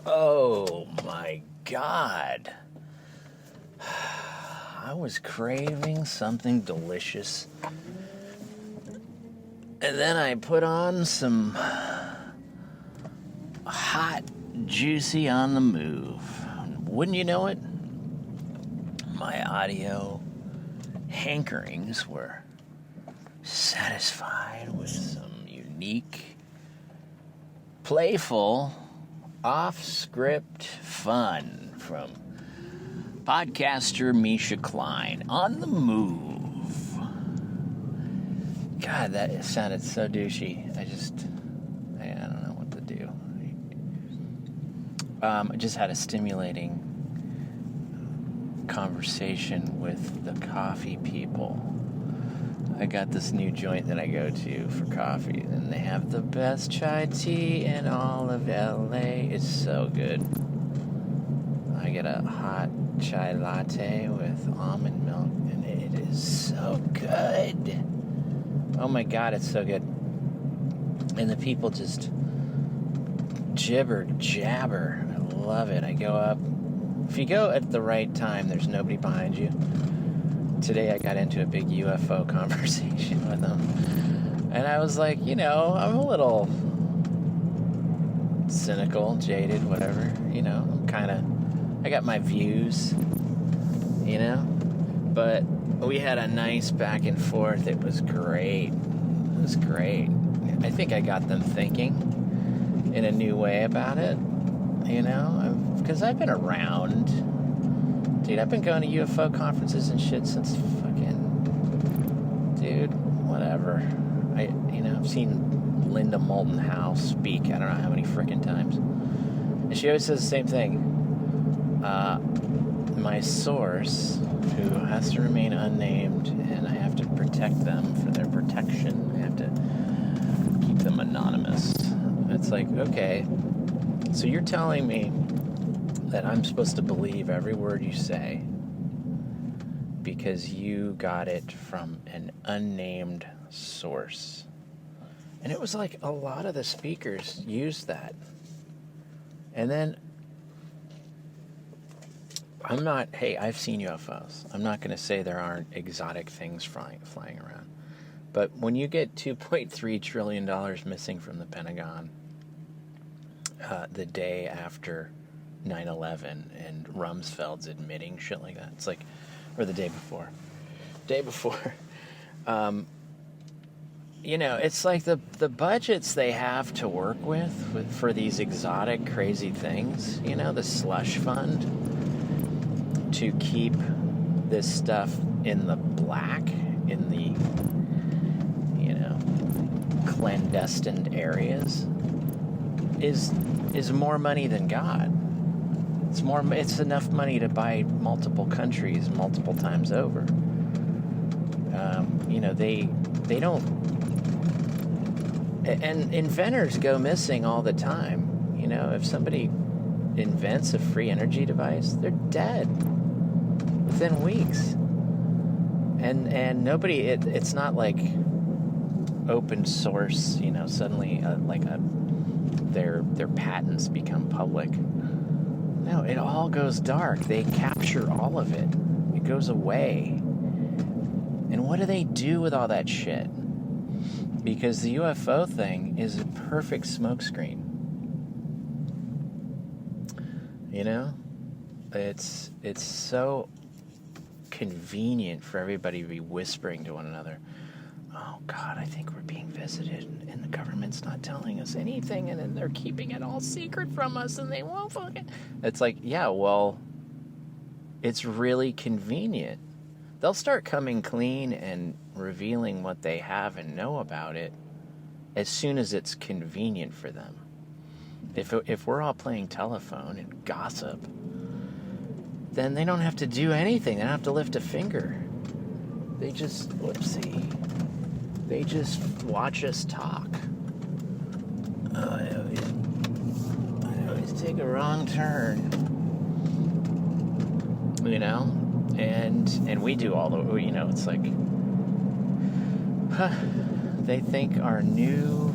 Oh my God. I was craving something delicious. And then I put on some hot, juicy on the move. Wouldn't you know it? My audio hankerings were satisfied with some unique, playful, off-script fun from podcaster Misha Klein on the move. God, that sounded so douchey. I don't know what to do. I just had a stimulating conversation with the coffee people. I got this new joint that I go to for coffee, and they have the best chai tea in all of LA. It's so good. I get a hot chai latte with almond milk, and it is so good. Oh my God, it's so good. And the people just jibber jabber. I love it. I go up. If you go at the right time, there's nobody behind you. Today I got into a big UFO conversation with them. And I was like, I'm a little cynical, jaded, whatever. I got my views, But we had a nice back and forth. It was great. It was great. I think I got them thinking in a new way about it, because I've been around. Dude, I've been going to UFO conferences and shit since whatever. I've seen Linda Moulton Howe speak I don't know how many frickin' times. And she always says the same thing. My source, who has to remain unnamed, and I have to protect them for their protection. I have to keep them anonymous. It's like, okay, so you're telling me that I'm supposed to believe every word you say because you got it from an unnamed source. And it was like a lot of the speakers used that. And then I've seen UFOs. I'm not going to say there aren't exotic things flying around. But when you get $2.3 trillion missing from the Pentagon the day after 9/11 and Rumsfeld's admitting shit like that, it's like, or the day before. It's like the budgets they have to work with for these exotic, crazy things, the slush fund, to keep this stuff in the black, in the, clandestine areas, is more money than God. It's enough money to buy multiple countries multiple times over. They don't, and inventors go missing all the time. If somebody invents a free energy device, they're dead within weeks. And nobody, it's not like open source, suddenly their patents become public. No, it all goes dark. They capture all of it. It goes away. And what do they do with all that shit? Because the UFO thing is a perfect smokescreen. It's so convenient for everybody to be whispering to one another, oh God, I think we're being visited, and the government's not telling us anything, and then they're keeping it all secret from us, and they won't fucking... It's like, yeah, well, it's really convenient. They'll start coming clean and revealing what they have and know about it as soon as it's convenient for them. If we're all playing telephone and gossip, then they don't have to do anything. They don't have to lift a finger. They just, they just watch us talk. I always take a wrong turn. And we do all the, it's like, they think our new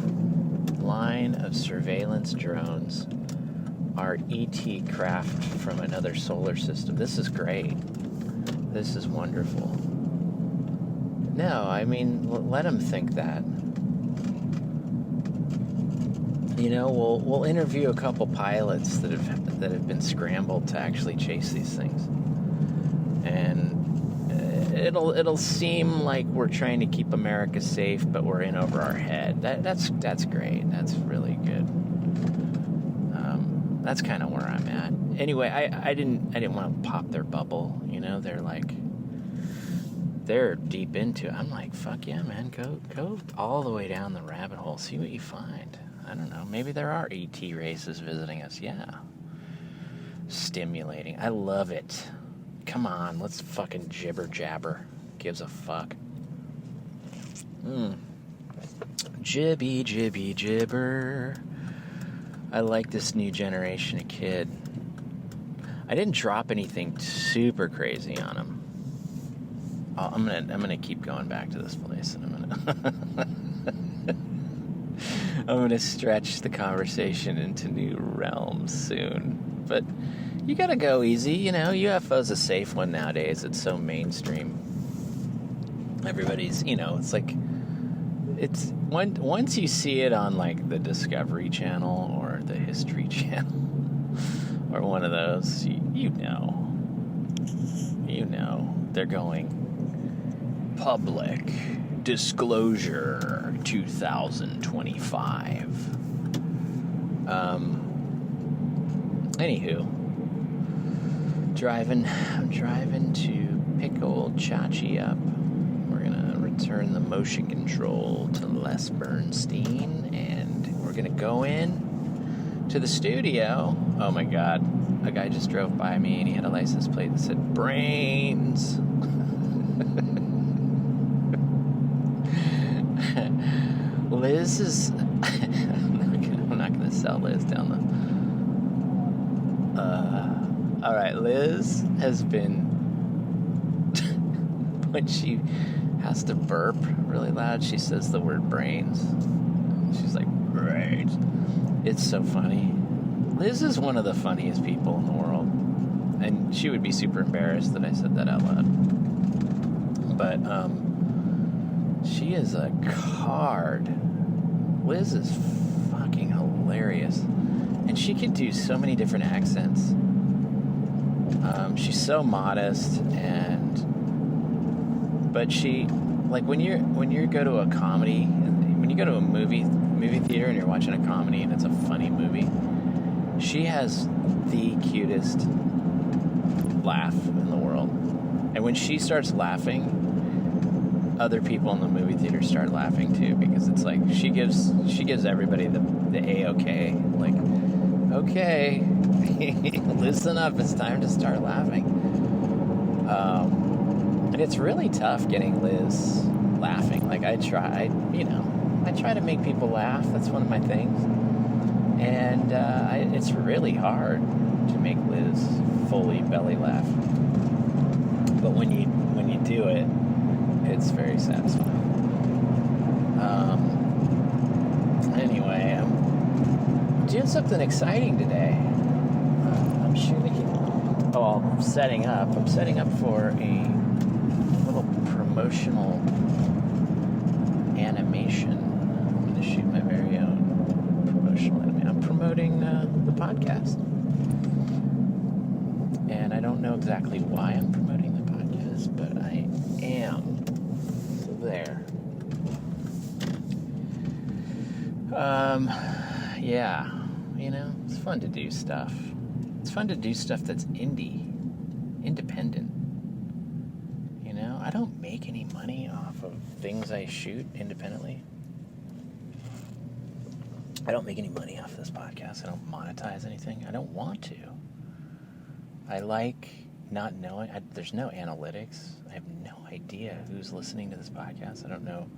line of surveillance drones our ET craft from another solar system. This is great. This is wonderful. No, I mean, let them think that. You know, we'll interview a couple pilots that have been scrambled to actually chase these things, and it'll seem like we're trying to keep America safe, but we're in over our head. That's great. That's really good. That's kind of where I'm at. Anyway, I didn't want to pop their bubble. You know, they're deep into it. I'm like, fuck yeah, man, go all the way down the rabbit hole. See what you find. I don't know. Maybe there are ET races visiting us. Yeah. Stimulating. I love it. Come on, let's fucking jibber jabber. Gives a fuck. Jibby, jibby, jibber. I like this new generation of kid. I didn't drop anything super crazy on them. I'm gonna keep going back to this place, and I'm gonna stretch the conversation into new realms soon. But you gotta go easy, you know. UFO's a safe one nowadays. It's so mainstream. Everybody's, you know, it's like, it's once you see it on like the Discovery Channel or the History Channel or one of those, you know they're going public disclosure 2025. Anywho, I'm driving to pick old Chachi up. We're gonna return the motion control to Les Bernstein, and we're gonna go in to the studio. Oh my God, a guy just drove by me and he had a license plate that said brains. Liz is I'm not gonna sell Liz down the all right, Liz has been when she has to burp really loud, she says the word brains. She's like, brains. It's so funny. Liz is one of the funniest people in the world, and she would be super embarrassed that I said that out loud. But she is a card. Liz is fucking hilarious, and she can do so many different accents. She's so modest, but she, like, when you go to a comedy, when you go to a movie theater and you're watching a comedy and it's a funny movie, she has the cutest laugh in the world. And when she starts laughing, other people in the movie theater start laughing too, because it's like she gives everybody the A-okay, like, okay, listen up, it's time to start laughing. And it's really tough getting Liz laughing. Like, I try to make people laugh. That's one of my things. And it's really hard to make Liz fully belly laugh. But when you do it, it's very satisfying. Anyway, I'm doing something exciting today. I'm setting up for a little promotional animation. I'm going to shoot my very own promotional animation. I'm promoting the podcast. And I don't know exactly why I'm promoting the podcast, but I am. So there. Yeah, you know, it's fun to do stuff. It's fun to do stuff that's independent. You know, I don't make any money off of things I shoot independently. I don't make any money off this podcast. I don't monetize anything. I don't want to. I like not knowing. There's no analytics. I have no idea who's listening to this podcast. I don't know.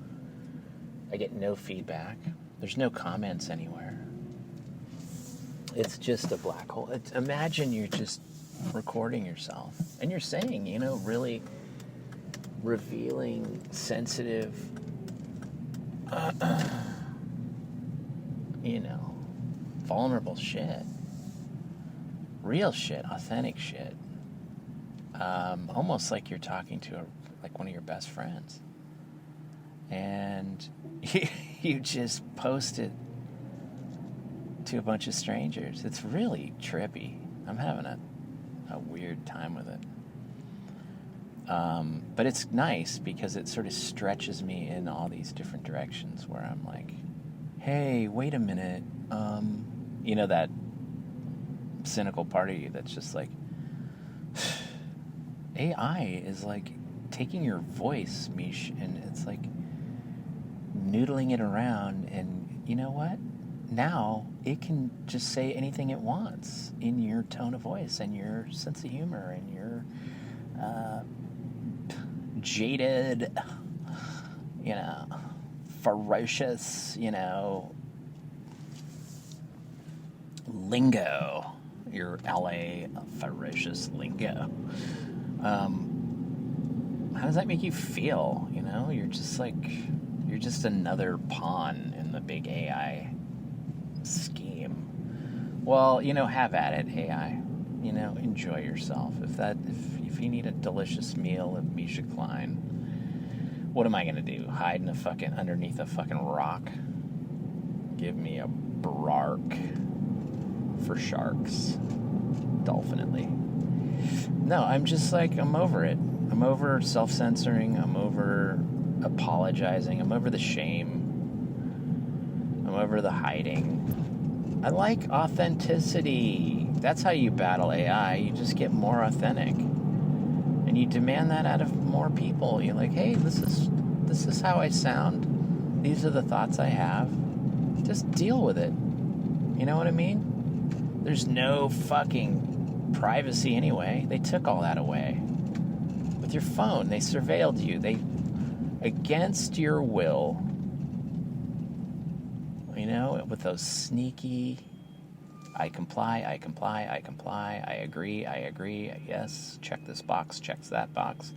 I get no feedback. There's no comments anywhere. It's just a black hole. Imagine you're just recording yourself and you're saying, you know, really revealing, sensitive, you know, vulnerable shit. real shit, authentic shit. Almost like you're talking to like one of your best friends. And you just post it to a bunch of strangers. It's really trippy. I'm having a weird time with it. But it's nice because it sort of stretches me in all these different directions where I'm like, hey, wait a minute. You know, that cynical part of you that's just like, AI is like taking your voice, Mish, and it's like noodling it around, and you know what? Now it can just say anything it wants in your tone of voice and your sense of humor and your jaded, you know, ferocious, you know, lingo, your LA ferocious lingo. How does that make you feel? You know, you're just another pawn in the big AI scheme. Well, you know, have at it, AI. You know, enjoy yourself. If you need a delicious meal of Misha Klein, what am I gonna do? Hide underneath a fucking rock? Give me a bark for sharks. Dolphinately. No, I'm just like, I'm over it. I'm over self-censoring. I'm over apologizing. I'm over the shame. I'm over the hiding. I like authenticity. That's how you battle AI. You just get more authentic. And you demand that out of more people. You're like, hey, this is how I sound. These are the thoughts I have. Just deal with it. You know what I mean? There's no fucking privacy anyway. They took all that away. With your phone, they surveilled you. They, against your will, you know, with those sneaky, I comply, I agree, yes, check this box, checks that box.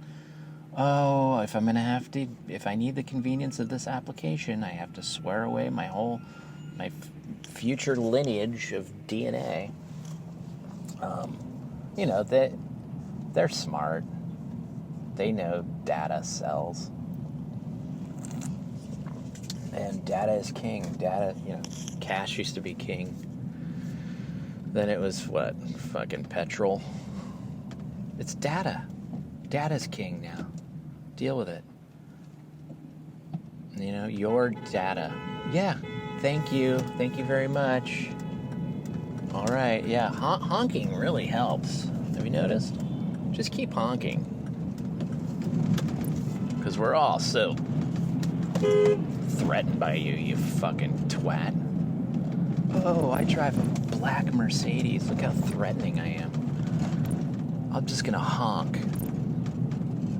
Oh, if I need the convenience of this application, I have to swear away my future lineage of DNA. You know, they're smart. They know data sells. And data is king. Data, you know, cash used to be king. Then it was what? Fucking petrol. It's data. Data's king now. Deal with it. You know, your data. Yeah. Thank you. Thank you very much. All right. Yeah. Honking really helps. Have you noticed? Just keep honking. Because we're all so threatened by you, you fucking twat. Oh, I drive a black Mercedes. Look how threatening I am. I'm just gonna honk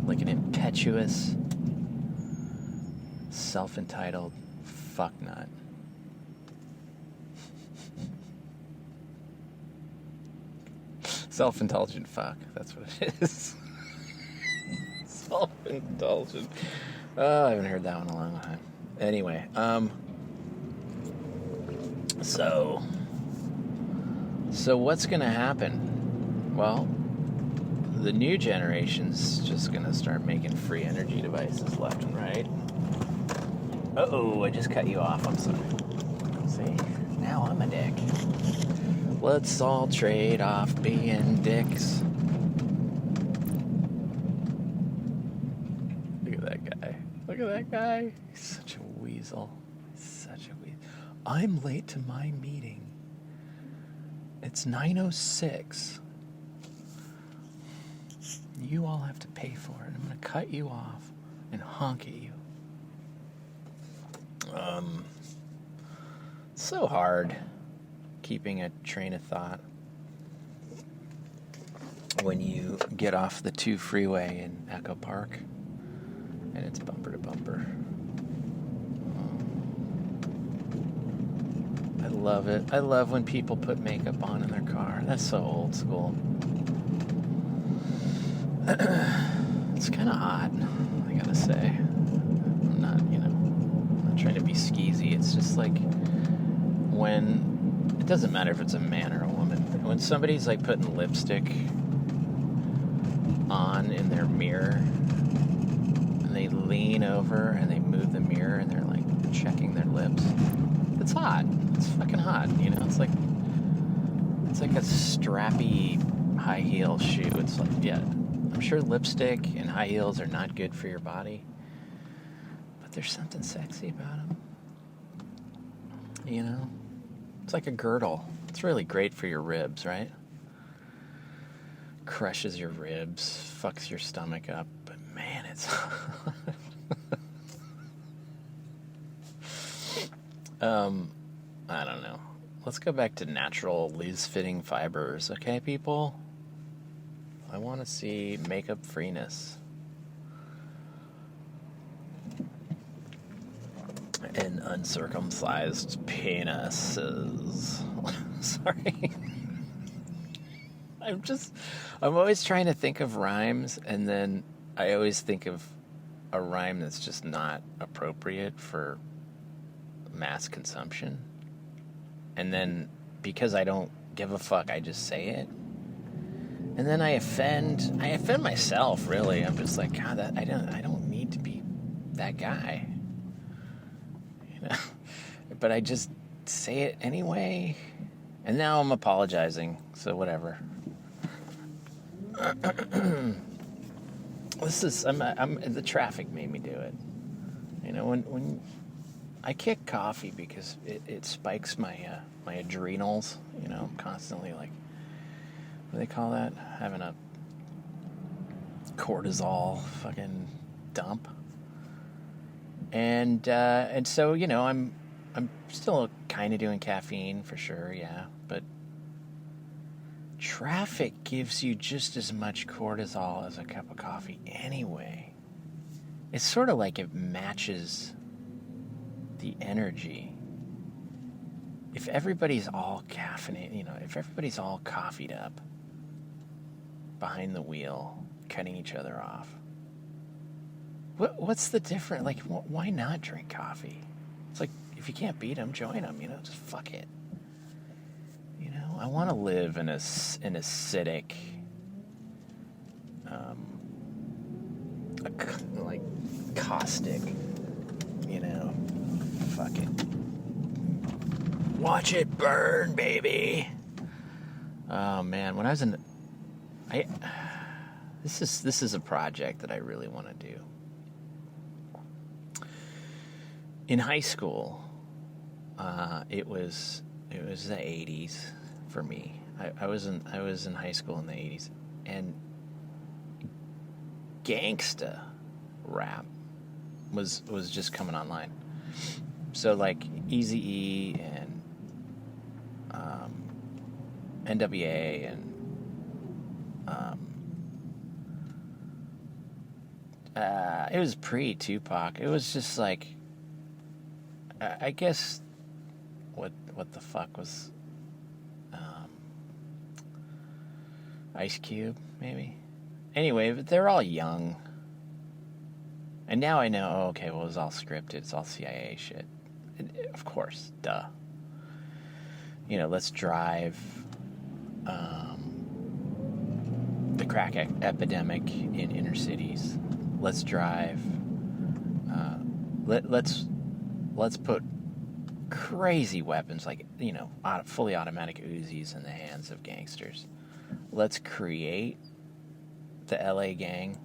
like an impetuous, self-entitled fucknut. Self-indulgent fuck. That's what it is. Self-indulgent. Oh, I haven't heard that one in a long time. Anyway, so what's gonna happen? Well, the new generation's just gonna start making free energy devices left and right. Uh-oh, I just cut you off. I'm sorry. See, now I'm a dick. Let's all trade off being dicks. Look at that guy. Look at that guy. He's such a weasel. I'm late to my meeting. It's 9:06. You all have to pay for it. I'm going to cut you off and honk at you. It's so hard keeping a train of thought when you get off the 2 freeway in Echo Park and it's bumper to bumper. I love it. I love when people put makeup on in their car. That's so old school. It's kind of hot, I gotta say. I'm not trying to be skeezy. It's just like when, it doesn't matter if it's a man or a woman. when somebody's like putting lipstick on in their mirror, and they lean over and they move the mirror and they're like checking their lips, it's hot. It's fucking hot, you know. It's like a strappy high heel shoe. It's like, yeah, I'm sure lipstick and high heels are not good for your body, but there's something sexy about them, you know. It's like a girdle. It's really great for your ribs, right? Crushes your ribs, fucks your stomach up, but man, it's I don't know. Let's go back to natural, loose-fitting fibers, okay, people? I want to see makeup freeness. And uncircumcised penises. Sorry. I'm always trying to think of rhymes, and then I always think of a rhyme that's just not appropriate for mass consumption. And then, because I don't give a fuck, I just say it. And then I offend myself, really. I'm just like, God, I don't need to be that guy. You know? But I just say it anyway. And now I'm apologizing, so whatever. The traffic made me do it. You know, when I kick coffee because it spikes my adrenals. You know, I'm constantly like, what do they call that? Having a cortisol fucking dump. And so, you know, I'm still kind of doing caffeine for sure, yeah, but traffic gives you just as much cortisol as a cup of coffee anyway. It's sort of like it matches the energy. If everybody's all caffeinated, you know, if everybody's all coffeeed up behind the wheel, cutting each other off, what's the difference? Like, why not drink coffee? It's like, if you can't beat them, join them, you know, just fuck it. You know, I want to live in an acidic, like, caustic, you know, fuck it. Watch it burn, baby. Oh man, when I was this is a project that I really want to do. In high school, it was the 80s for me. I was in high school in the 80s, and gangsta rap was just coming online. So like Eazy-E and NWA and it was pre-Tupac. It was just like, I guess what the fuck was Ice Cube, maybe? Anyway, but they're all young. And now I know, oh, okay, well, it was all scripted. It's all CIA shit. Of course, duh. You know, let's drive the crack epidemic in inner cities. Let's drive. Let's put crazy weapons like, you know, fully automatic Uzis in the hands of gangsters. Let's create the LA gang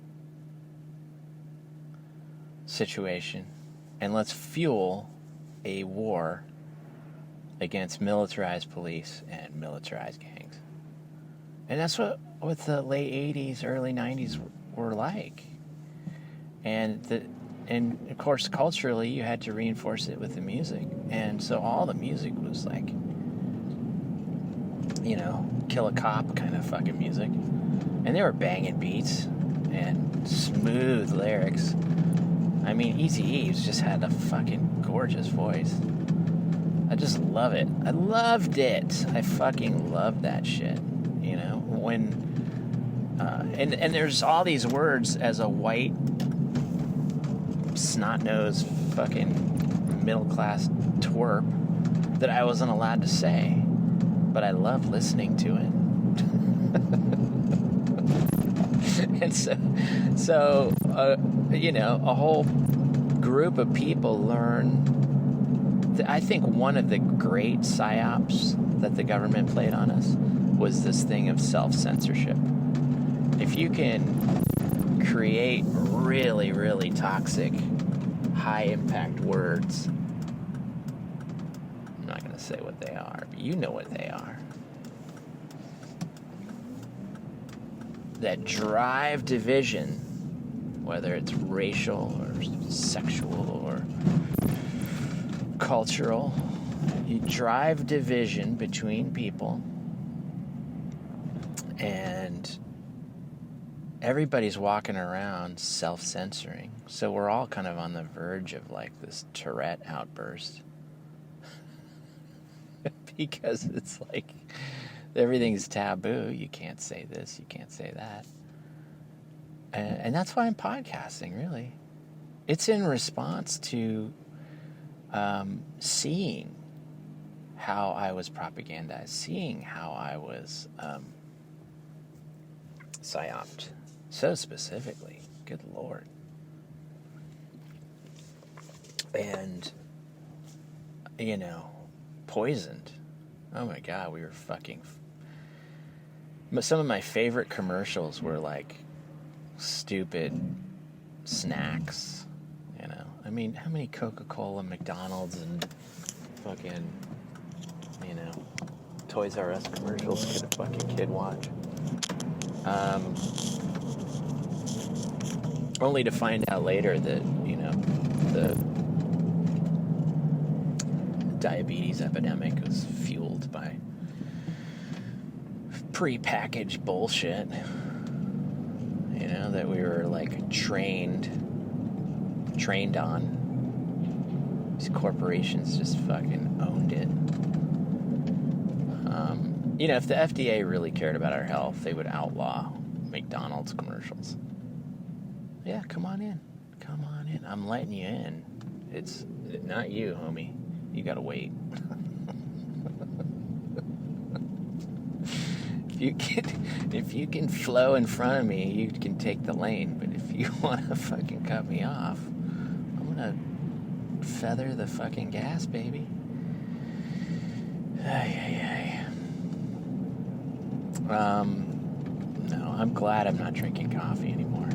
situation, and let's fuel a war against militarized police and militarized gangs. And that's what the late 80s, early 90s were like. And of course, culturally, you had to reinforce it with the music. And so all the music was like, you know, kill a cop kind of fucking music. And they were banging beats and smooth lyrics. I mean, Eazy-E just had a fucking gorgeous voice. I just love it. I loved it. I fucking loved that shit. You know, when and there's all these words as a white snot-nosed fucking middle-class twerp that I wasn't allowed to say. but I love listening to it. And so a whole group of people learn. I think one of the great psyops that the government played on us was this thing of self-censorship. If you can create really, really toxic, high-impact words, I'm not going to say what they are, but you know what they are, that drive division, whether it's racial or sexual or cultural, you drive division between people, and everybody's walking around self-censoring. So we're all kind of on the verge of like this Tourette outburst. Because it's like everything's taboo. You can't say this, you can't say that. And that's why I'm podcasting, really. It's in response to seeing how I was propagandized, seeing how I was psyoped. So specifically, good Lord. And, poisoned. Oh my God, we were fucking... Some of my favorite commercials were like stupid snacks, I mean, how many Coca-Cola, McDonald's, and fucking, Toys R Us commercials could a fucking kid watch? Only to find out later that, the diabetes epidemic was fueled by pre-packaged bullshit, that we were like trained on. These corporations just fucking owned it. If the FDA really cared about our health, they would outlaw McDonald's commercials. Yeah, come on in. I'm letting you in. It's not you, homie. You gotta wait. If you can flow in front of me, you can take the lane. But if you want to fucking cut me off, I'm gonna feather the fucking gas, baby. No, I'm glad I'm not drinking coffee anymore.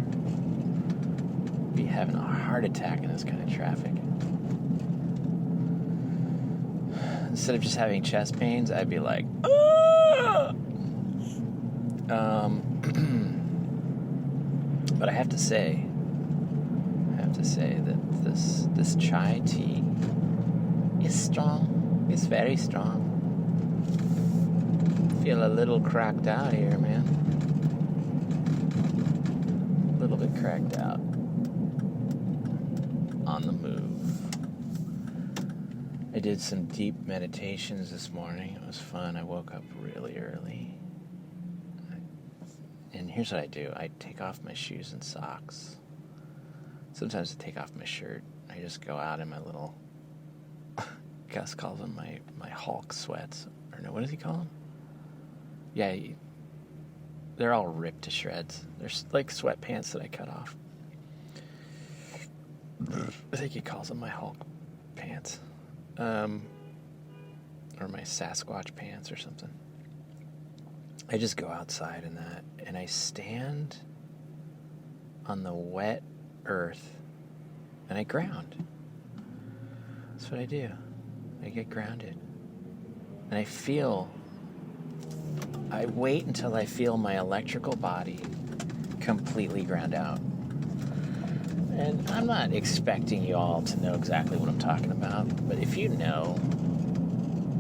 Be having a heart attack in this kind of traffic. Instead of just having chest pains, I'd be like, "Ugh!" But I have to say that this chai tea is strong. It's very strong. Feel a little cracked out here, man. A little bit cracked out. On the move. I did some deep meditations this morning. It was fun. I woke up really early. And here's what I do. I take off my shoes and socks. Sometimes I take off my shirt. I just go out in my little... Gus calls them my Hulk sweats. Or no, what does he call them? Yeah, they're all ripped to shreds. They're like sweatpants that I cut off. I think he calls them my Hulk pants. Or my Sasquatch pants or something. I just go outside in that, and I stand on the wet earth, and I ground. That's what I do. I get grounded. And I wait until I feel my electrical body completely ground out. And I'm not expecting you all to know exactly what I'm talking about, but if you know,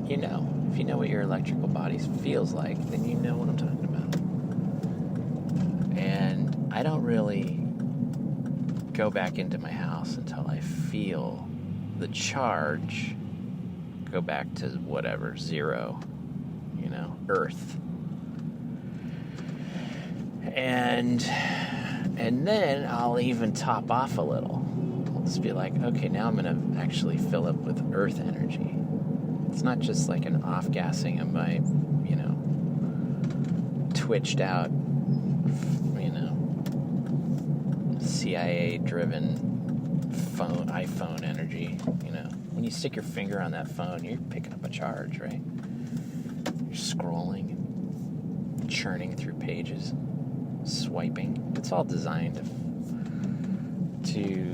you know. If you know what your electrical body feels like, then you know what I'm talking about. And I don't really go back into my house until I feel the charge go back to whatever, 0, Earth. And then I'll even top off a little. I'll just be like, okay, now I'm going to actually fill up with Earth energy. It's not just like an off-gassing of my twitched out, CIA-driven iPhone energy. When you stick your finger on that phone, you're picking up a charge, right? You're scrolling, churning through pages, swiping. It's all designed to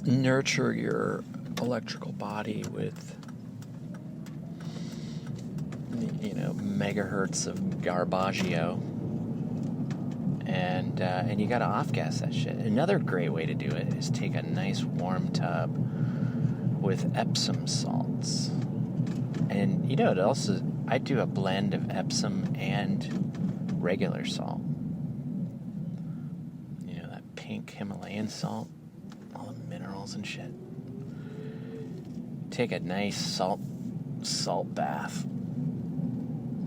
nurture your electrical body with megahertz of garbaggio, and you gotta off-gas that shit. Another great way to do it is take a nice warm tub with Epsom salts, and it also, I do a blend of Epsom and regular salt. That pink Himalayan salt, all the minerals and shit. Take a nice salt bath,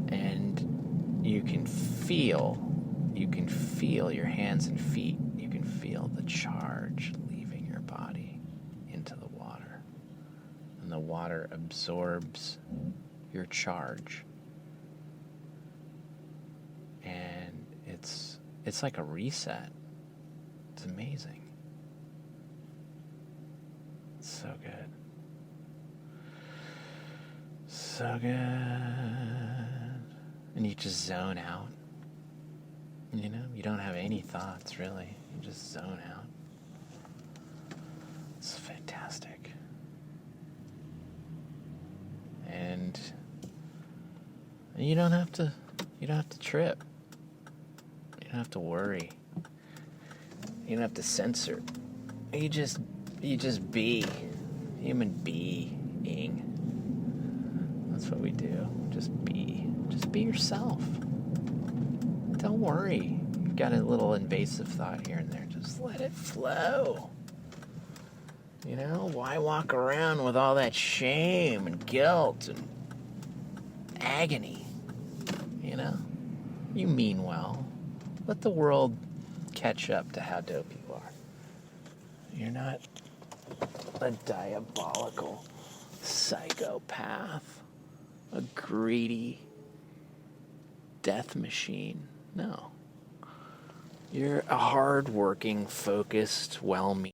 and you can feel your hands and feet. You can feel the charge leaving your body into the water, and the water absorbs your charge, and it's like a reset. It's amazing. It's so good. So good. And you just zone out. You don't have any thoughts, really. You just zone out. It's fantastic. And you don't have to trip. You don't have to worry. You don't have to censor. You just be. Human being. That's what we do. Just be yourself. Don't worry. You've got a little invasive thought here and there. Just let it flow. Why walk around with all that shame and guilt and agony? You mean well. Let the world catch up to how dope you are. You're not a diabolical psychopath, a greedy death machine. No. You're a hard-working, focused, well-meaning